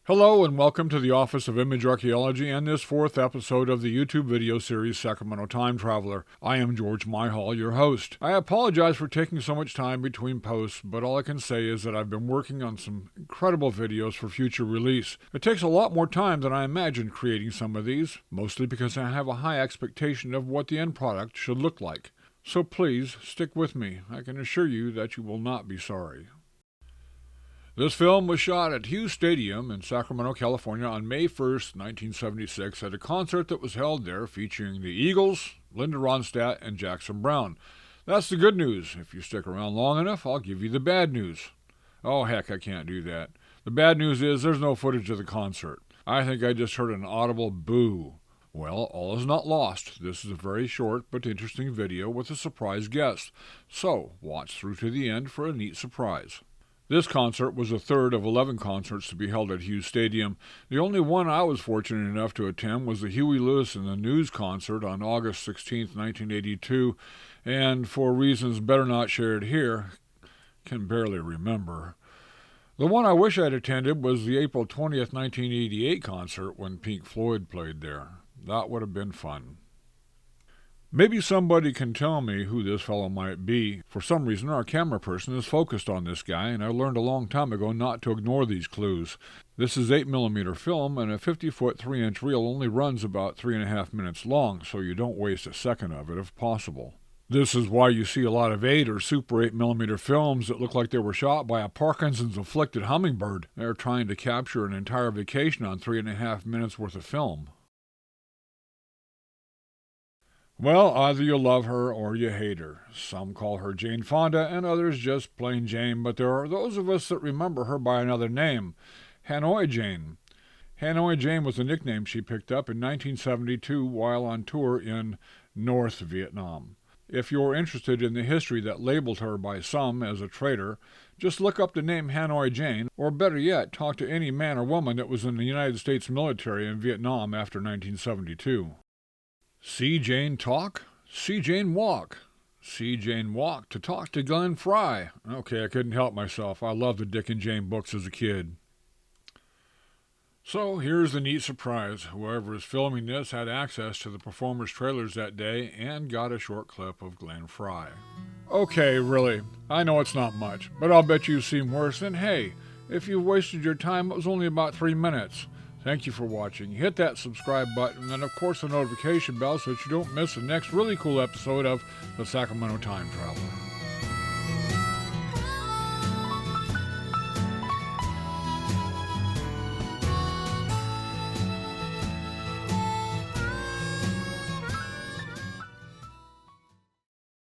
Hello and welcome to the Office of Image Archaeology and this fourth episode of the YouTube video series Sacramento Time Traveler. I am George Myhall, your host. I apologize for taking so much time between posts, but all I can say is that I've been working on some incredible videos for future release. It takes a lot more time than I imagined creating some of these, mostly because I have a high expectation of what the end product should look like. So please, stick with me. I can assure you that you will not be sorry. This film was shot at Hughes Stadium in Sacramento, California on May 1st, 1976 at a concert that was held there featuring the Eagles, Linda Ronstadt, and Jackson Browne. That's the good news. If you stick around long enough, I'll give you the bad news. Oh, heck, I can't do that. The bad news is there's no footage of the concert. I think I just heard an audible boo. Well, all is not lost. This is a very short but interesting video with a surprise guest. So, watch through to the end for a neat surprise. This concert was the third of 11 concerts to be held at Hughes Stadium. The only one I was fortunate enough to attend was the Huey Lewis and the News concert on August 16, 1982, and for reasons better not shared here, can barely remember. The one I wish I'd attended was the April 20th, 1988 concert when Pink Floyd played there. That would have been fun. Maybe somebody can tell me who this fellow might be. For some reason, our camera person is focused on this guy, and I learned a long time ago not to ignore these clues. This is 8mm film, and a 50-foot 3-inch reel only runs about 3.5 minutes long, so you don't waste a second of it if possible. This is why you see a lot of 8 or Super 8mm films that look like they were shot by a Parkinson's-afflicted hummingbird. They're trying to capture an entire vacation on 3.5 minutes worth of film. Well, either you love her or you hate her. Some call her Jane Fonda and others just plain Jane, but there are those of us that remember her by another name, Hanoi Jane. Hanoi Jane was a nickname she picked up in 1972 while on tour in North Vietnam. If you're interested in the history that labeled her by some as a traitor, just look up the name Hanoi Jane, or better yet, talk to any man or woman that was in the United States military in Vietnam after 1972. See Jane talk, see Jane walk. See Jane walk to talk to Glenn Frey. Okay, I couldn't help myself. I loved the Dick and Jane books as a kid. So here's the neat surprise. Whoever is filming this had access to the performers' trailers that day and got a short clip of Glenn Frey. Okay, really, I know it's not much, but I'll bet you've seen worse, and hey, if you've wasted your time, it was only about 3 minutes. Thank you for watching. Hit that subscribe button and of course the notification bell so that you don't miss the next really cool episode of the Sacramento Time Traveler.